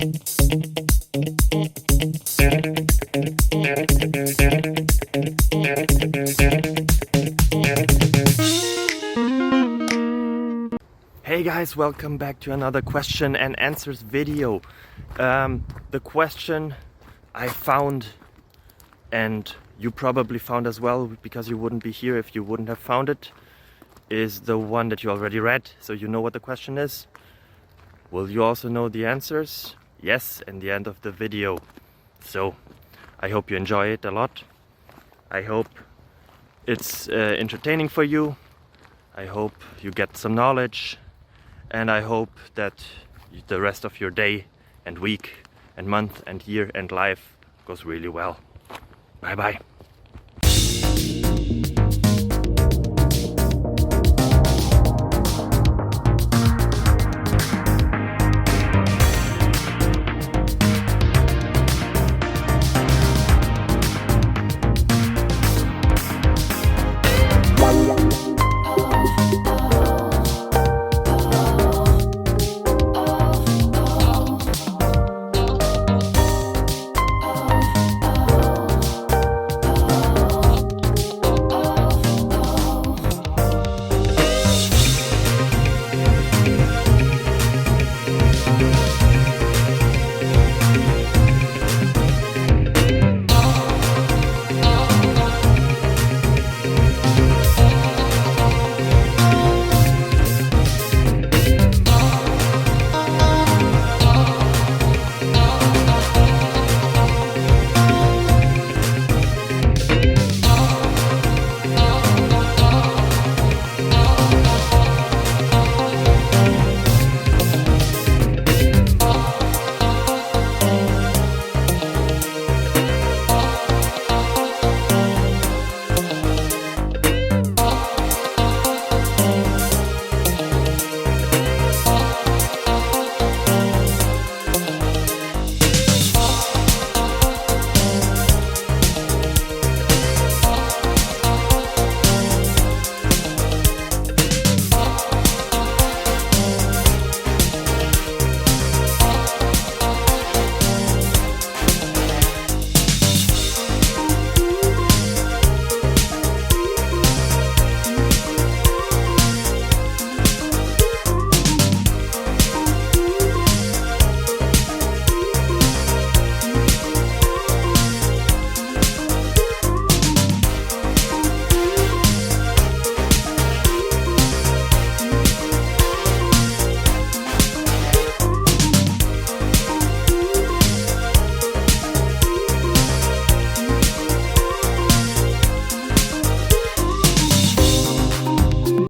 Hey guys, welcome back to another question and answers video. The question I found, and you probably found as well because you wouldn't be here if you wouldn't have found it, is the one that you already read, so you know what the question is. Will you also know the answers? Yes, in the end of the video. So I hope you enjoy it a lot. I hope it's entertaining for you. I hope you get some knowledge. And I hope that the rest of your day and week and month and year and life goes really well. Bye bye.